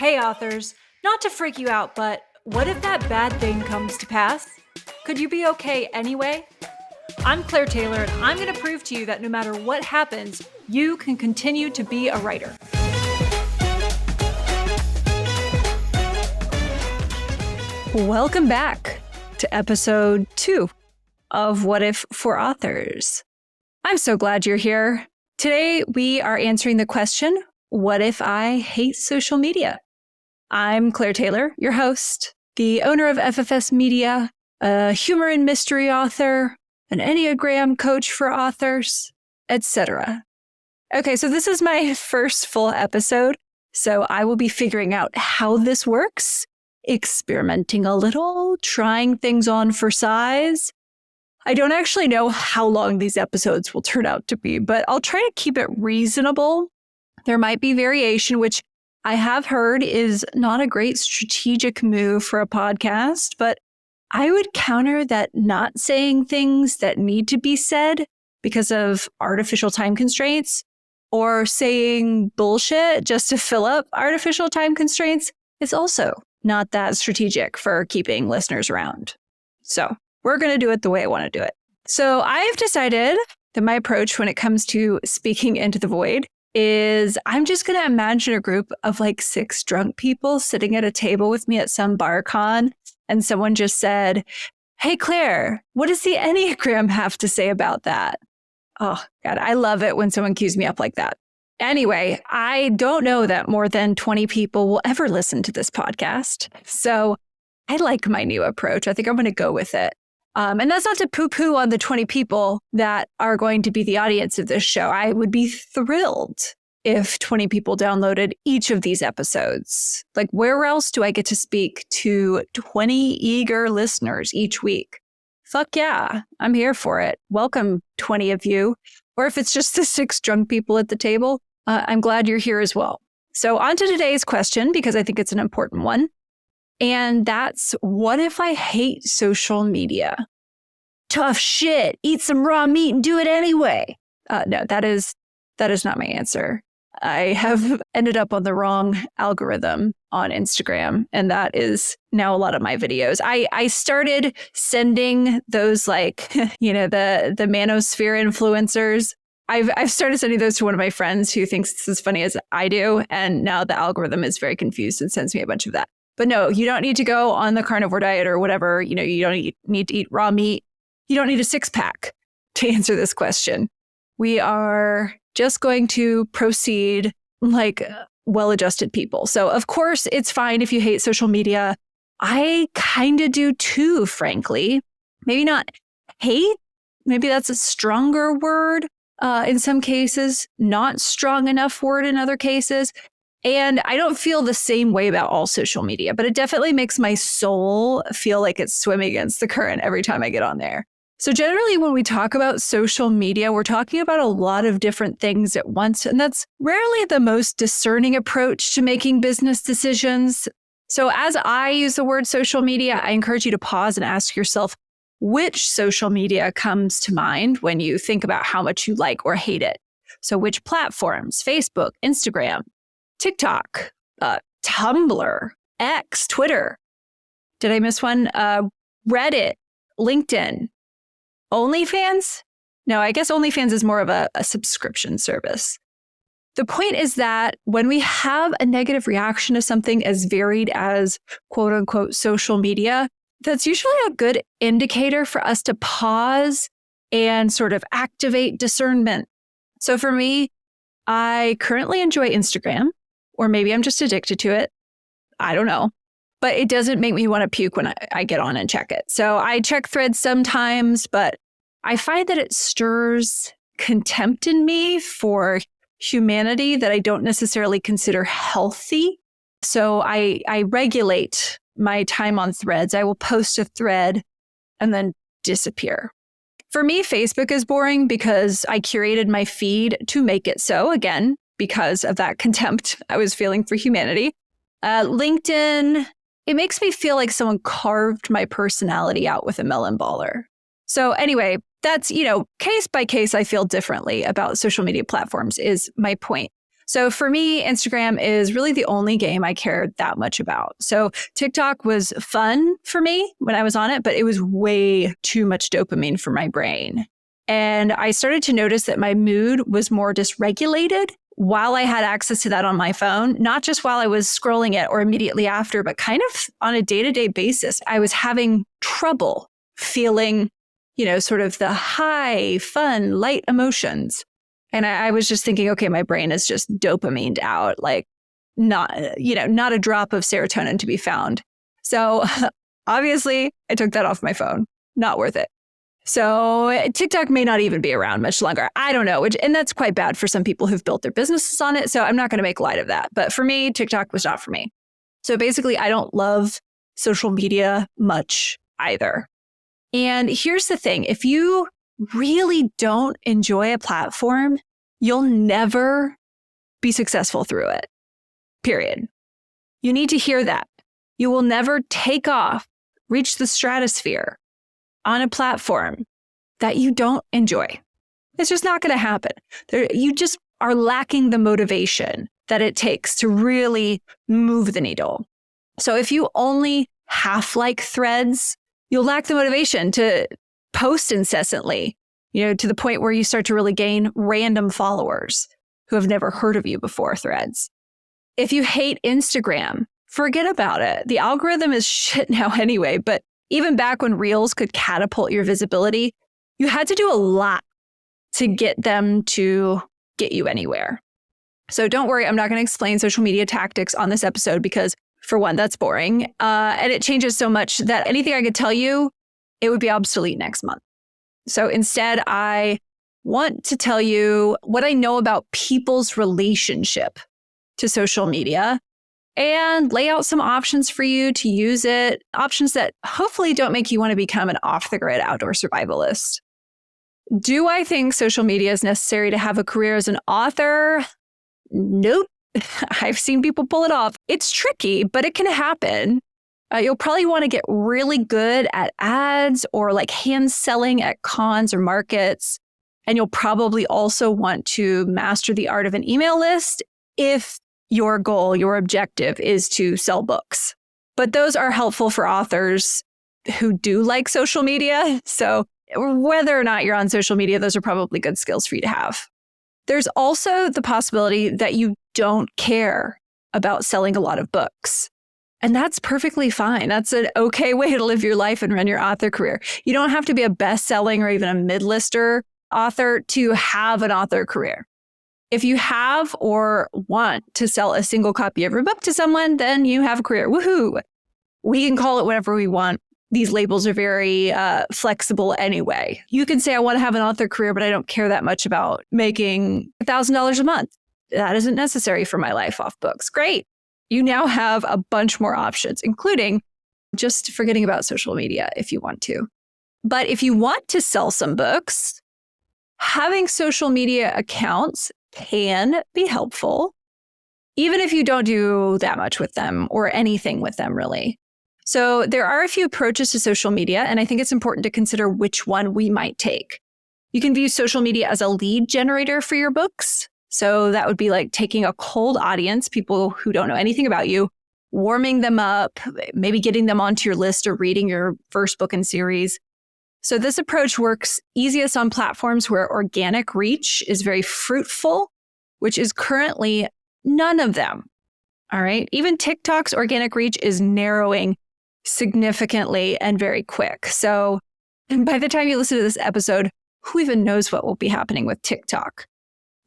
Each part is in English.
Hey authors, not to freak you out, but what if that bad thing comes to pass? Could you be okay anyway? I'm Claire Taylor, and I'm going to prove to you that no matter what happens, you can continue to be a writer. Welcome back to episode 2 of What If for Authors. I'm so glad you're here. Today, we are answering the question, what if I hate social media? I'm Claire Taylor, your host, the owner of FFS Media, a humor and mystery author, an Enneagram coach for authors, etc. Okay, so this is my first full episode, so I will be figuring out how this works, experimenting a little, trying things on for size. I don't actually know how long these episodes will turn out to be, but I'll try to keep it reasonable. There might be variation, which I have heard is not a great strategic move for a podcast, but I would counter that not saying things that need to be said because of artificial time constraints or saying bullshit just to fill up artificial time constraints is also not that strategic for keeping listeners around. So we're going to do it the way I want to do it. So I've decided that my approach when it comes to speaking into the void is I'm just going to imagine a group of like 6 drunk people sitting at a table with me at some bar con, and someone just said, "Hey, Claire, what does the Enneagram have to say about that?" Oh, God, I love it when someone cues me up like that. Anyway, I don't know that more than 20 people will ever listen to this podcast. So I like my new approach. I think I'm going to go with it. And that's not to poo-poo on the 20 people that are going to be the audience of this show. I would be thrilled if 20 people downloaded each of these episodes. Like, where else do I get to speak to 20 eager listeners each week? Fuck yeah, I'm here for it. Welcome, 20 of you. Or if it's just the 6 drunk people at the table, I'm glad you're here as well. So on to today's question, because I think it's an important one. And that's, what if I hate social media? Tough shit. Eat some raw meat and do it anyway. No, that is not my answer. I have ended up on the wrong algorithm on Instagram, and that is now a lot of my videos. I started sending those like, the manosphere influencers. I've started sending those to one of my friends who thinks it's as funny as I do, and now the algorithm is very confused and sends me a bunch of that. But no, you don't need to go on the carnivore diet or whatever. You don't need to eat raw meat. You don't need a 6-pack to answer this question. We are just going to proceed like well-adjusted people. So of course, it's fine if you hate social media. I kind of do too, frankly. Maybe not hate. Maybe that's a stronger word in some cases, not strong enough word in other cases. And I don't feel the same way about all social media, but it definitely makes my soul feel like it's swimming against the current every time I get on there. So generally, when we talk about social media, we're talking about a lot of different things at once, and that's rarely the most discerning approach to making business decisions. So as I use the word social media, I encourage you to pause and ask yourself, which social media comes to mind when you think about how much you like or hate it? So which platforms? Facebook, Instagram, TikTok, Tumblr, X, Twitter. Did I miss one? Reddit, LinkedIn, OnlyFans? No, I guess OnlyFans is more of a subscription service. The point is that when we have a negative reaction to something as varied as quote unquote social media, that's usually a good indicator for us to pause and sort of activate discernment. So for me, I currently enjoy Instagram. Or maybe I'm just addicted to it. I don't know. But it doesn't make me want to puke when I get on and check it. So I check Threads sometimes, but I find that it stirs contempt in me for humanity that I don't necessarily consider healthy. So I regulate my time on Threads. I will post a thread and then disappear. For me, Facebook is boring because I curated my feed to make it so, again, because of that contempt I was feeling for humanity. LinkedIn, it makes me feel like someone carved my personality out with a melon baller. So anyway, that's, case by case, I feel differently about social media platforms is my point. So for me, Instagram is really the only game I cared that much about. So TikTok was fun for me when I was on it, but it was way too much dopamine for my brain. And I started to notice that my mood was more dysregulated while I had access to that on my phone, not just while I was scrolling it or immediately after, but kind of on a day-to-day basis. I was having trouble feeling, sort of the high, fun, light emotions. And I was just thinking, okay, my brain is just dopamined out, like not a drop of serotonin to be found. So obviously I took that off my phone. Not worth it. So TikTok may not even be around much longer. I don't know, and that's quite bad for some people who've built their businesses on it. So I'm not going to make light of that. But for me, TikTok was not for me. So basically, I don't love social media much either. And here's the thing. If you really don't enjoy a platform, you'll never be successful through it. Period. You need to hear that. You will never take off, reach the stratosphere on a platform that you don't enjoy. It's just not going to happen. You just are lacking the motivation that it takes to really move the needle. So if you only half like Threads, you'll lack the motivation to post incessantly, to the point where you start to really gain random followers who have never heard of you before Threads. If you hate Instagram, forget about it. The algorithm is shit now anyway, but even back when Reels could catapult your visibility, you had to do a lot to get them to get you anywhere. So don't worry, I'm not going to explain social media tactics on this episode because, for one, that's boring. And it changes so much that anything I could tell you, it would be obsolete next month. So instead, I want to tell you what I know about people's relationship to social media and lay out some options for you to use it, options that hopefully don't make you want to become an off-the-grid outdoor survivalist. Do I think social media is necessary to have a career as an author? Nope. I've seen people pull it off. It's tricky, but it can happen. You'll probably want to get really good at ads or like hand selling at cons or markets. And you'll probably also want to master the art of an email list if your goal, your objective is to sell books. But those are helpful for authors who do like social media. So whether or not you're on social media, those are probably good skills for you to have. There's also the possibility that you don't care about selling a lot of books. And that's perfectly fine. That's an okay way to live your life and run your author career. You don't have to be a best-selling or even a mid-lister author to have an author career. If you have or want to sell a single copy of your book to someone, then you have a career. Woohoo! We can call it whatever we want. These labels are very flexible anyway. You can say, I want to have an author career, but I don't care that much about making $1,000 a month. That isn't necessary for my life off books. Great. You now have a bunch more options, including just forgetting about social media if you want to. But if you want to sell some books, having social media accounts can be helpful, even if you don't do that much with them or anything with them, really. So there are a few approaches to social media, and I think it's important to consider which one we might take. You can view social media as a lead generator for your books. So that would be like taking a cold audience, people who don't know anything about you, warming them up, maybe getting them onto your list or reading your first book in series. So this approach works easiest on platforms where organic reach is very fruitful, which is currently none of them. All right. Even TikTok's organic reach is narrowing significantly and very quick. So by the time you listen to this episode, who even knows what will be happening with TikTok?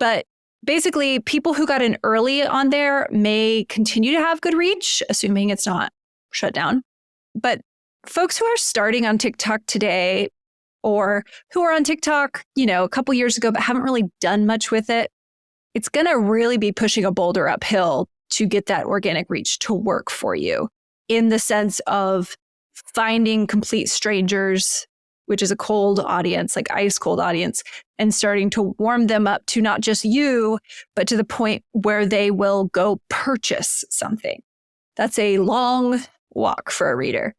But basically, people who got in early on there may continue to have good reach, assuming it's not shut down. But folks who are starting on TikTok today or who are on TikTok, a couple years ago, but haven't really done much with it, it's going to really be pushing a boulder uphill to get that organic reach to work for you in the sense of finding complete strangers, which is a cold audience, like ice cold audience, and starting to warm them up to not just you, but to the point where they will go purchase something. That's a long walk for a reader.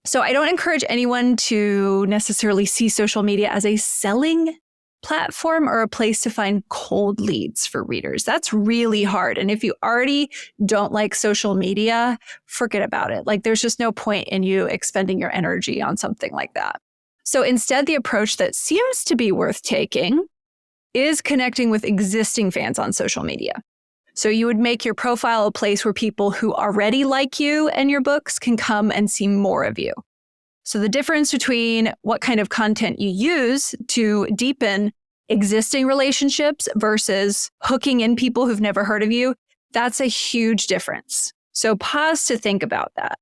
So I don't encourage anyone to necessarily see social media as a selling platform or a place to find cold leads for readers. That's really hard. And if you already don't like social media, forget about it. Like there's just no point in you expending your energy on something like that. So instead, the approach that seems to be worth taking is connecting with existing fans on social media. So you would make your profile a place where people who already like you and your books can come and see more of you. So the difference between what kind of content you use to deepen existing relationships versus hooking in people who've never heard of you, that's a huge difference. So pause to think about that.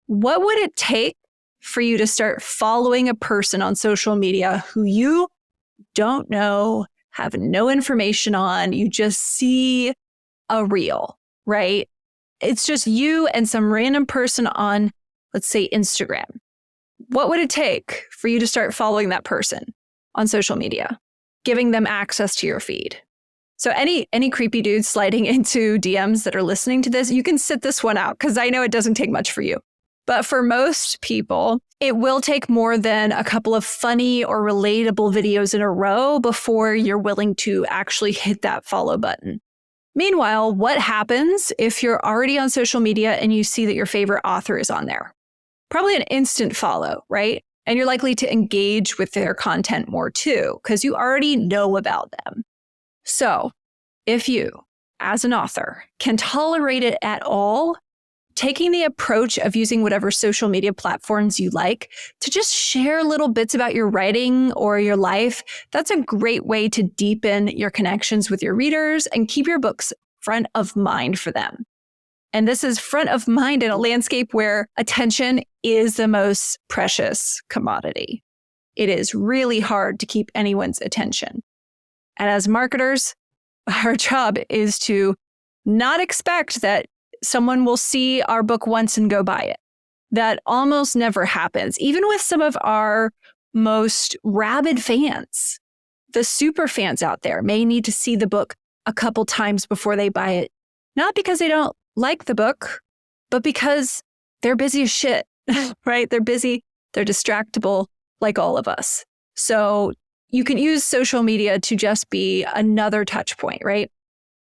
What would it take for you to start following a person on social media who you don't know, have no information on, you just see a reel, right? It's just you and some random person on, let's say, Instagram. What would it take for you to start following that person on social media, giving them access to your feed? So any creepy dudes sliding into DMs that are listening to this, you can sit this one out because I know it doesn't take much for you. But for most people, it will take more than a couple of funny or relatable videos in a row before you're willing to actually hit that follow button. Meanwhile, what happens if you're already on social media and you see that your favorite author is on there? Probably an instant follow, right? And you're likely to engage with their content more too, because you already know about them. So if you, as an author, can tolerate it at all, taking the approach of using whatever social media platforms you like to just share little bits about your writing or your life, that's a great way to deepen your connections with your readers and keep your books front of mind for them. And this is front of mind in a landscape where attention is the most precious commodity. It is really hard to keep anyone's attention. And as marketers, our job is to not expect that someone will see our book once and go buy it. That almost never happens, even with some of our most rabid fans. The super fans out there may need to see the book a couple times before they buy it, not because they don't like the book, but because they're busy as shit, right? They're busy, they're distractible, like all of us. So you can use social media to just be another touch point, right?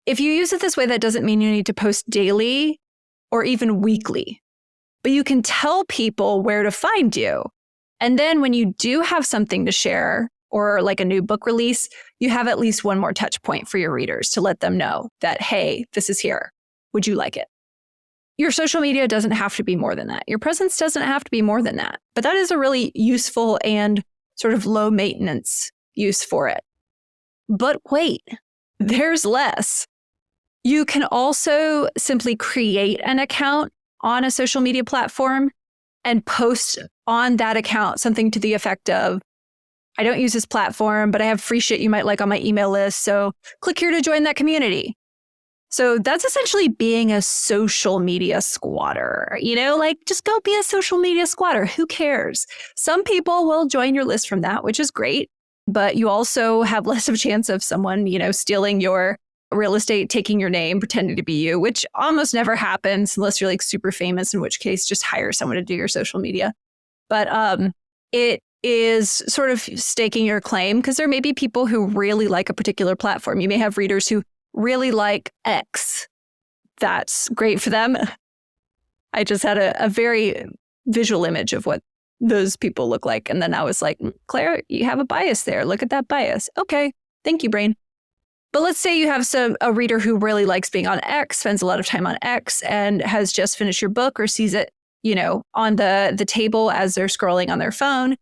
If you use it this way, that doesn't mean you need to post daily or even weekly, but you can tell people where to find you. And then when you do have something to share or like a new book release, you have at least one more touch point for your readers to let them know that, hey, this is here. Would you like it? Your social media doesn't have to be more than that. Your presence doesn't have to be more than that. But that is a really useful and sort of low maintenance use for it. But wait, there's less. You can also simply create an account on a social media platform and post on that account something to the effect of, I don't use this platform, but I have free shit you might like on my email list. So click here to join that community. So that's essentially being a social media squatter, like just go be a social media squatter. Who cares? Some people will join your list from that, which is great, but you also have less of a chance of someone, stealing your real estate, taking your name, pretending to be you, which almost never happens unless you're like super famous, in which case just hire someone to do your social media. But it is sort of staking your claim because there may be people who really like a particular platform. You may have readers who really like X. That's great for them. I just had a very visual image of what those people look like. And then I was like, Claire, you have a bias there. Look at that bias. Okay. Thank you, brain. But let's say you have a reader who really likes being on X, spends a lot of time on X, and has just finished your book or sees it, on the table as they're scrolling on their phone.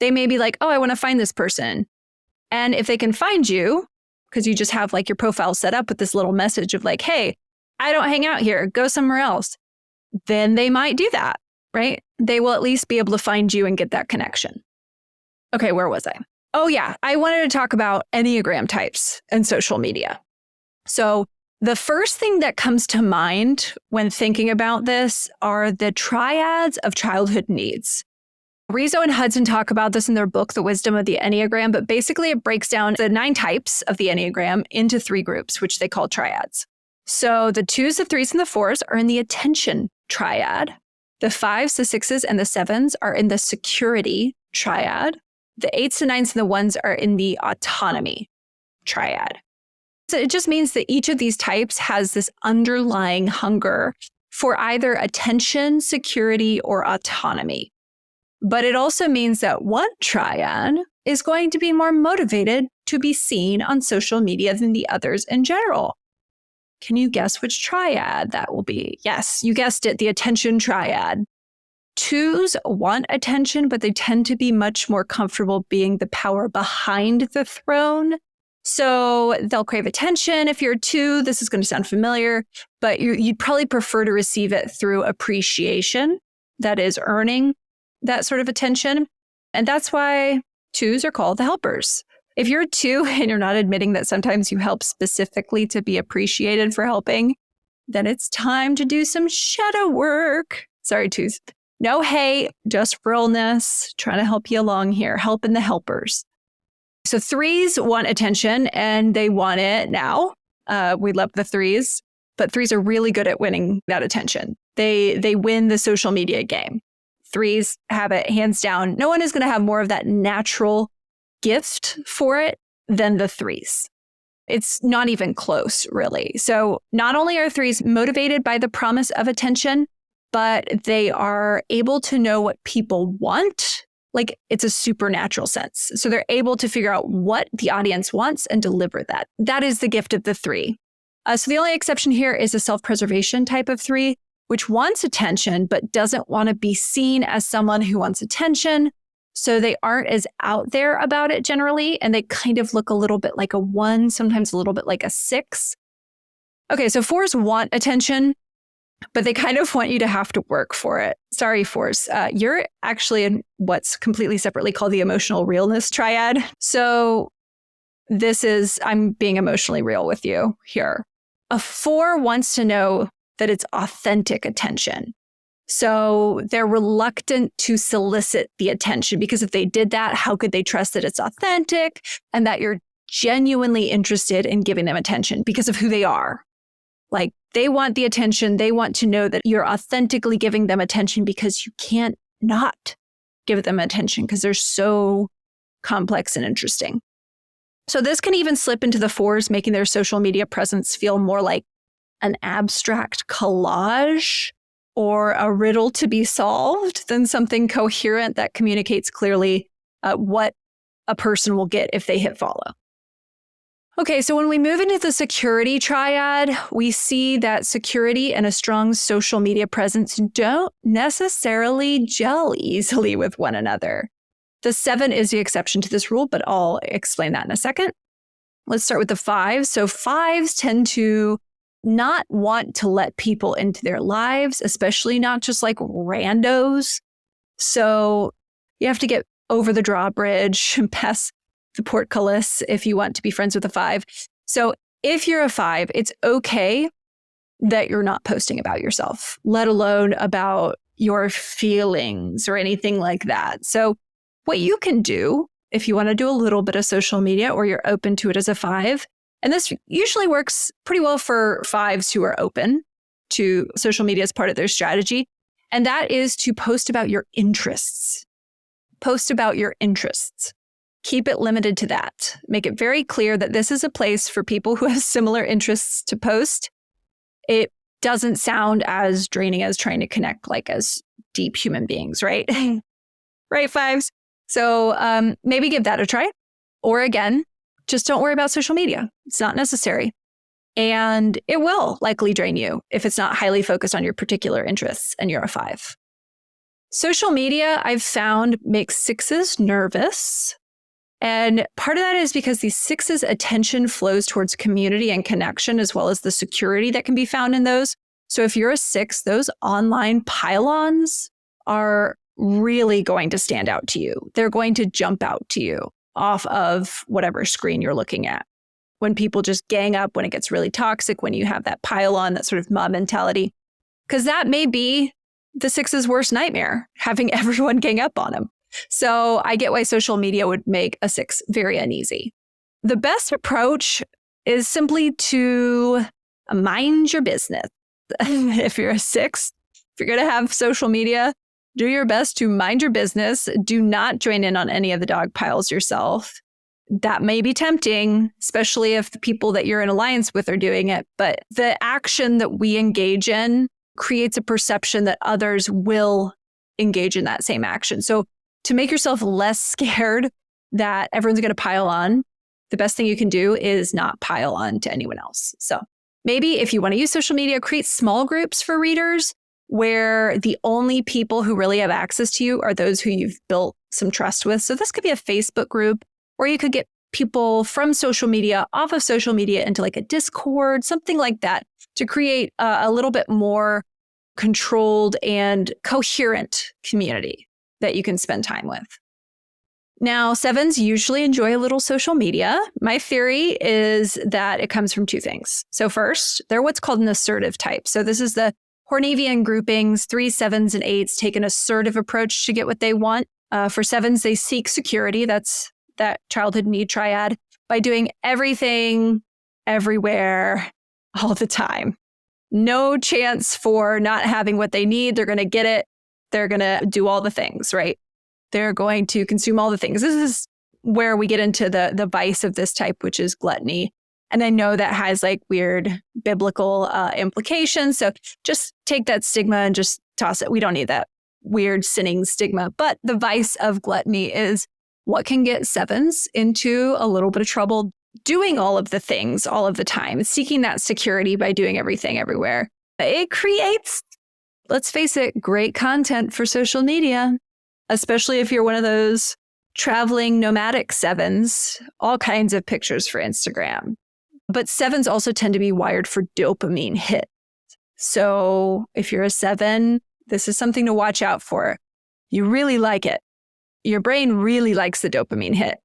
They may be like, oh, I want to find this person. And if they can find you, because you just have like your profile set up with this little message of like, hey, I don't hang out here, go somewhere else, then they might do that, right? They will at least be able to find you and get that connection. Okay, where was I? Oh yeah, I wanted to talk about Enneagram types and social media. So the first thing that comes to mind when thinking about this are the triads of childhood needs. Rizzo and Hudson talk about this in their book, The Wisdom of the Enneagram, but basically it breaks down the 9 types of the Enneagram into 3 groups, which they call triads. So the 2s, the 3s, and the 4s are in the attention triad. The 5s, the 6s, and the 7s are in the security triad. The 8s and 9s and the 1s are in the autonomy triad. So it just means that each of these types has this underlying hunger for either attention, security, or autonomy. But it also means that one triad is going to be more motivated to be seen on social media than the others in general. Can you guess which triad that will be? Yes, you guessed it, the attention triad. 2s want attention, but they tend to be much more comfortable being the power behind the throne. So they'll crave attention. If you're a 2, this is going to sound familiar, but you'd probably prefer to receive it through appreciation, that is earning that sort of attention. And that's why 2s are called the helpers. If you're a 2 and you're not admitting that sometimes you help specifically to be appreciated for helping, then it's time to do some shadow work. Sorry, 2s. No hate, just realness, trying to help you along here, helping the helpers. So 3s want attention and they want it now. We love the 3s, but 3s are really good at winning that attention. They win the social media game. 3s have it hands down. No one is going to have more of that natural gift for it than the 3s. It's not even close, really. So not only are 3s motivated by the promise of attention, but they are able to know what people want. Like it's a supernatural sense. So they're able to figure out what the audience wants and deliver that. That is the gift of the 3. So the only exception here is a self-preservation type of 3, which wants attention, but doesn't want to be seen as someone who wants attention. So they aren't as out there about it generally. And they kind of look a little bit like a 1, sometimes a little bit like a 6. Okay, so 4s want attention, but they kind of want you to have to work for it. Sorry, 4s. You're actually in what's completely separately called the emotional realness triad. So I'm being emotionally real with you here. A 4 wants to know that it's authentic attention. So they're reluctant to solicit the attention because if they did that, how could they trust that it's authentic and that you're genuinely interested in giving them attention because of who they are? Like they want the attention. They want to know that you're authentically giving them attention because you can't not give them attention because they're so complex and interesting. So this can even slip into the 4s, making their social media presence feel more like an abstract collage or a riddle to be solved than something coherent that communicates clearly what a person will get if they hit follow. Okay, so when we move into the security triad, we see that security and a strong social media presence don't necessarily gel easily with one another. The 7 is the exception to this rule, but I'll explain that in a second. Let's start with the 5s. So 5s tend to not want to let people into their lives, especially not just like randos. So you have to get over the drawbridge and pass the portcullis if you want to be friends with a 5. So if you're a 5, it's okay that you're not posting about yourself, let alone about your feelings or anything like that. So what you can do if you want to do a little bit of social media or you're open to it as a 5, and this usually works pretty well for 5s who are open to social media as part of their strategy, and that is to post about your interests. Post about your interests. Keep it limited to that. Make it very clear that this is a place for people who have similar interests to post. It doesn't sound as draining as trying to connect like as deep human beings, right? Right, 5s? So maybe give that a try. Or again, just don't worry about social media. It's not necessary. And it will likely drain you if it's not highly focused on your particular interests and you're a 5. Social media, I've found, makes 6s nervous. And part of that is because these 6s' attention flows towards community and connection, as well as the security that can be found in those. So if you're a 6, those online pylons are really going to stand out to you. They're going to jump out to you off of whatever screen you're looking at. When people just gang up, when it gets really toxic, when you have that pylon, that sort of mob mentality, because that may be the 6's worst nightmare, having everyone gang up on them. So I get why social media would make a 6 very uneasy. The best approach is simply to mind your business. If you're a 6, if you're going to have social media, Do your best to mind your business. Do not join in on any of the dog piles yourself. That may be tempting, especially if the people that you're in alliance with are doing it. But the action that we engage in creates a perception that others will engage in that same action. So to make yourself less scared that everyone's going to pile on, the best thing you can do is not pile on to anyone else. So maybe if you want to use social media, create small groups for readers where the only people who really have access to you are those who you've built some trust with. So this could be a Facebook group, or you could get people from social media off of social media into like a Discord, something like that, to create a little bit more controlled and coherent community that you can spend time with. Now, sevens usually enjoy a little social media. My theory is that it comes from two things. So first, they're what's called an assertive type. So this is the Hornevian groupings. 3s, 7s, and 8s take an assertive approach to get what they want. For sevens, they seek security. That's that childhood need triad, by doing everything, everywhere, all the time. No chance for not having what they need. They're going to get it. They're going to do all the things, right? They're going to consume all the things. This is where we get into the vice of this type, which is gluttony. And I know that has like weird biblical implications. So just take that stigma and just toss it. We don't need that weird sinning stigma. But the vice of gluttony is what can get sevens into a little bit of trouble, doing all of the things all of the time, seeking that security by doing everything everywhere. It creates, let's face it, great content for social media, especially if you're one of those traveling nomadic sevens, all kinds of pictures for Instagram. But sevens also tend to be wired for dopamine hits. So if you're a 7, this is something to watch out for. You really like it. Your brain really likes the dopamine hit.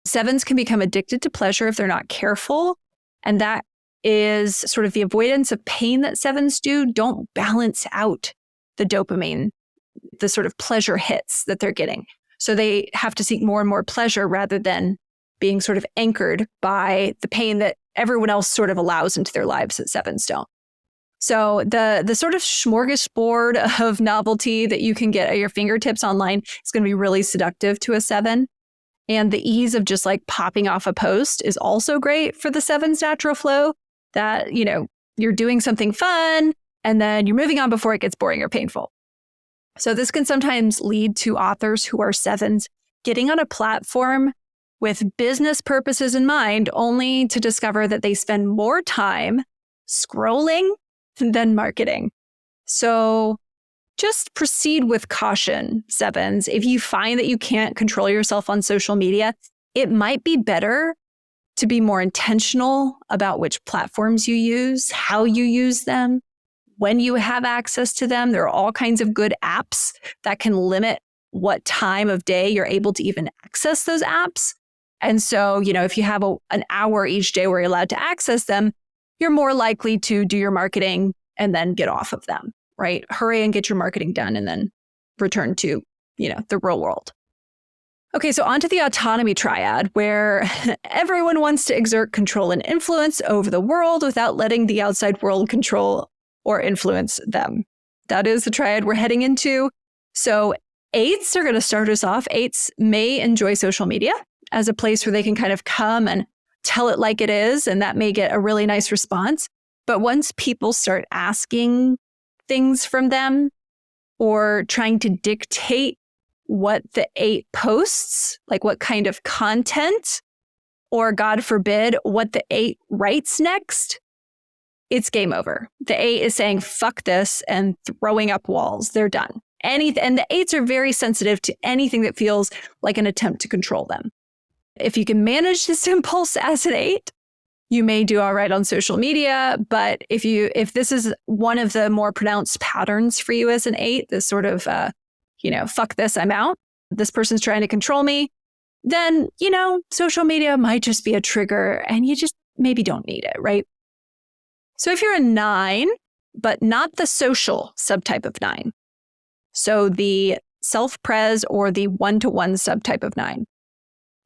7s can become addicted to pleasure if they're not careful. And that is sort of the avoidance of pain that 7s do. Don't balance out the dopamine, the sort of pleasure hits that they're getting. So they have to seek more and more pleasure rather than being sort of anchored by the pain that everyone else sort of allows into their lives that 7s don't. So the sort of smorgasbord of novelty that you can get at your fingertips online is going to be really seductive to a 7. And the ease of just like popping off a post is also great for the 7's natural flow, that, you know, you're doing something fun and then you're moving on before it gets boring or painful. So this can sometimes lead to authors who are 7s getting on a platform with business purposes in mind, only to discover that they spend more time scrolling than marketing. So just proceed with caution, 7s. If you find that you can't control yourself on social media, it might be better to be more intentional about which platforms you use, how you use them, when you have access to them. There are all kinds of good apps that can limit what time of day you're able to even access those apps. And so, you know, if you have an hour each day where you're allowed to access them, you're more likely to do your marketing and then get off of them, right? Hurry and get your marketing done and then return to, you know, the real world. Okay, so onto the autonomy triad, where everyone wants to exert control and influence over the world without letting the outside world control or influence them. That is the triad we're heading into. So 8s are going to start us off. 8s may enjoy social media as a place where they can kind of come and tell it like it is, and that may get a really nice response. But once people start asking things from them or trying to dictate what the 8 posts, like what kind of content, or God forbid, what the 8 writes next, it's game over. The 8 is saying, fuck this, and throwing up walls. They're done. And the 8s are very sensitive to anything that feels like an attempt to control them. If you can manage this impulse as an 8, you may do all right on social media. But if this is one of the more pronounced patterns for you as an 8, this sort of, fuck this, I'm out. This person's trying to control me. Then, social media might just be a trigger and you just maybe don't need it, right? So if you're a 9, but not the social subtype of 9, so the self-pres or the one-to-one subtype of 9,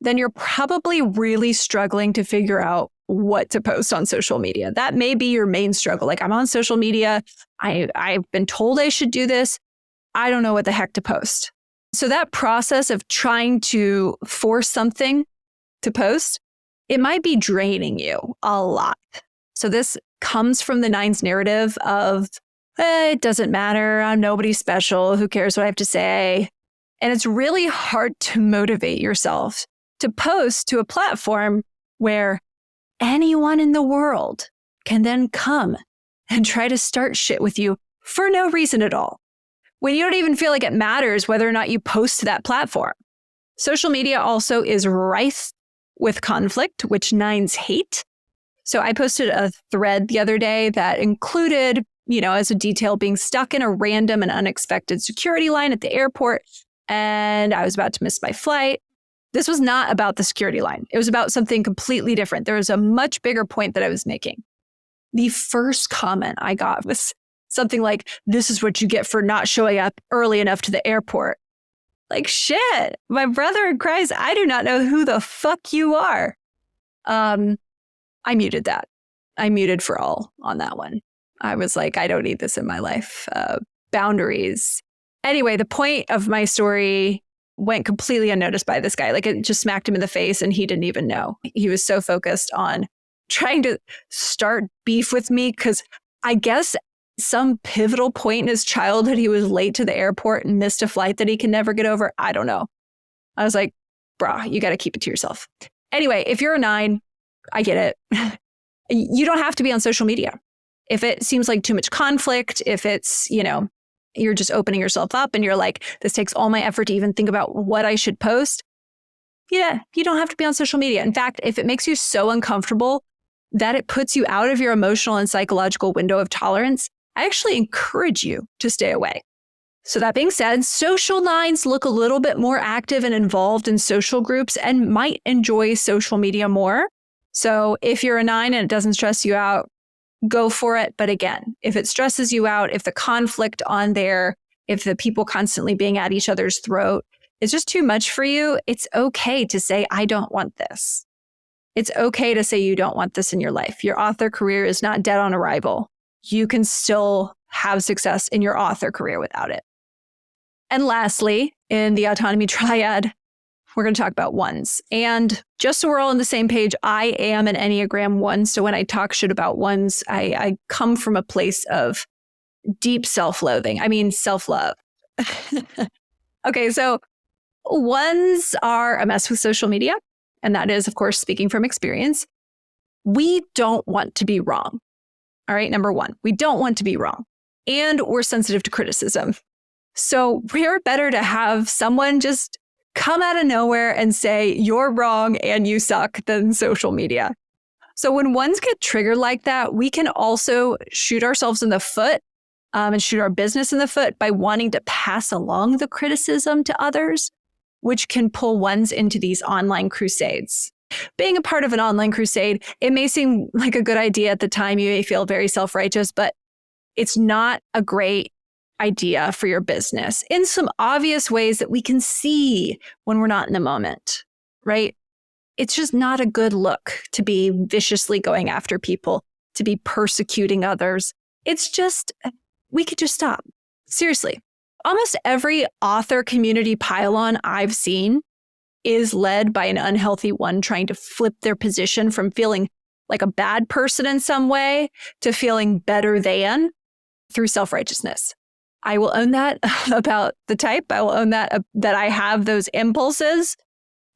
then you're probably really struggling to figure out what to post on social media. That may be your main struggle. Like, I'm on social media. I've been told I should do this, I don't know what the heck to post. So that process of trying to force something to post, it might be draining you a lot. So this comes from the Nines narrative of, it doesn't matter, I'm nobody special, who cares what I have to say? And it's really hard to motivate yourself to post to a platform where anyone in the world can then come and try to start shit with you for no reason at all, when you don't even feel like it matters whether or not you post to that platform. Social media also is rife with conflict, which Nines hate. So I posted a thread the other day that included, as a detail, being stuck in a random and unexpected security line at the airport, and I was about to miss my flight. This was not about the security line. It was about something completely different. There was a much bigger point that I was making. The first comment I got was something like, this is what you get for not showing up early enough to the airport. Like, shit, my brother in Christ, I do not know who the fuck you are. I muted that. I muted for all on that one. I was like, I don't need this in my life. Boundaries. Anyway, the point of my story went completely unnoticed by this guy. Like, it just smacked him in the face and he didn't even know. He was so focused on trying to start beef with me because I guess some pivotal point in his childhood, he was late to the airport and missed a flight that he can never get over. I don't know. I was like, brah, you got to keep it to yourself. Anyway, if you're a 9, I get it. You don't have to be on social media. If it seems like too much conflict, if it's, you're just opening yourself up and you're like, this takes all my effort to even think about what I should post. Yeah, you don't have to be on social media. In fact, if it makes you so uncomfortable that it puts you out of your emotional and psychological window of tolerance, I actually encourage you to stay away. So that being said, social 9s look a little bit more active and involved in social groups and might enjoy social media more. So if you're a 9 and it doesn't stress you out, go for it. But again, if it stresses you out, if the conflict on there, if the people constantly being at each other's throat is just too much for you, it's okay to say, I don't want this. It's okay to say you don't want this in your life. Your author career is not dead on arrival. You can still have success in your author career without it. And lastly, in the autonomy triad, we're going to talk about 1s. And just so we're all on the same page, I am an Enneagram 1. So when I talk shit about 1s, I come from a place of deep self-loathing. I mean, self-love. Okay, so 1s are a mess with social media. And that is, of course, speaking from experience. We don't want to be wrong. All right, number 1, we don't want to be wrong. And we're sensitive to criticism. So we're better to have someone just come out of nowhere and say, you're wrong and you suck than social media. So when 1s get triggered like that, we can also shoot ourselves in the foot and shoot our business in the foot by wanting to pass along the criticism to others, which can pull 1s into these online crusades. Being a part of an online crusade, it may seem like a good idea at the time. You may feel very self-righteous, but it's not a great idea for your business in some obvious ways that we can see when we're not in the moment, right? It's just not a good look to be viciously going after people, to be persecuting others. It's just, we could just stop. Seriously. Almost every author community pylon I've seen is led by an unhealthy 1 trying to flip their position from feeling like a bad person in some way to feeling better than through self-righteousness. I will own that about the type. I will own that I have those impulses,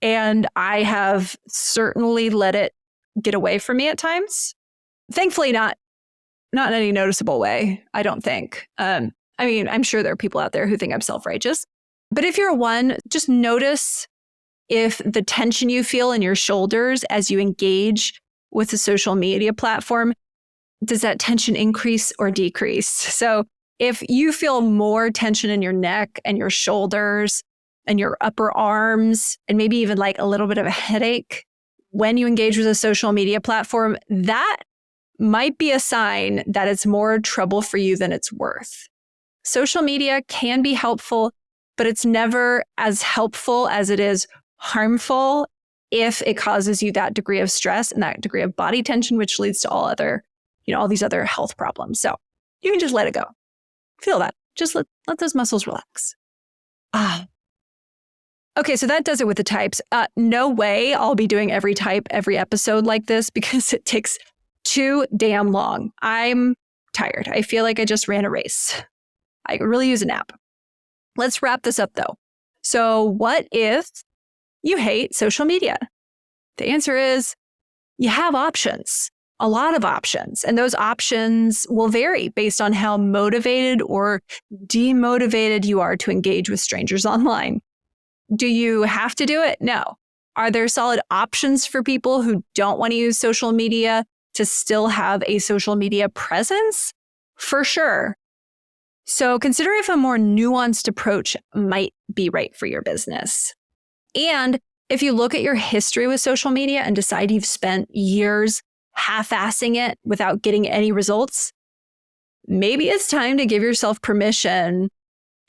and I have certainly let it get away from me at times. Thankfully, not in any noticeable way, I don't think. I mean, I'm sure there are people out there who think I'm self-righteous. But if you're a 1, just notice if the tension you feel in your shoulders as you engage with a social media platform, does that tension increase or decrease? So if you feel more tension in your neck and your shoulders and your upper arms, and maybe even like a little bit of a headache when you engage with a social media platform, that might be a sign that it's more trouble for you than it's worth. Social media can be helpful, but it's never as helpful as it is harmful if it causes you that degree of stress and that degree of body tension, which leads to all these other health problems. So you can just let it go. Feel that. Just let those muscles relax. Okay, so that does it with the types. No way I'll be doing every type every episode like this because it takes too damn long. I'm tired. I feel like I just ran a race. I could really use a nap. Let's wrap this up though. So what if you hate social media? The answer is you have options, a lot of options. And those options will vary based on how motivated or demotivated you are to engage with strangers online. Do you have to do it? No. Are there solid options for people who don't want to use social media to still have a social media presence? For sure. So consider if a more nuanced approach might be right for your business. And if you look at your history with social media and decide you've spent years half-assing it without getting any results, maybe it's time to give yourself permission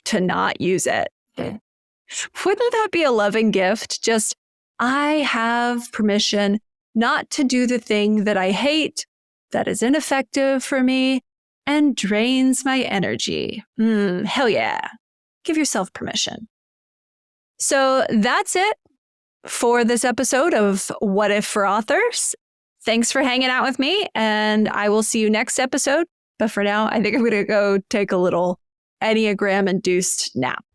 to not use it. Wouldn't that be a loving gift? Just, I have permission not to do the thing that I hate, that is ineffective for me, and drains my energy. Hell yeah. Give yourself permission. So that's it for this episode of What If for Authors. Thanks for hanging out with me, and I will see you next episode. But for now, I think I'm going to go take a little Enneagram-induced nap.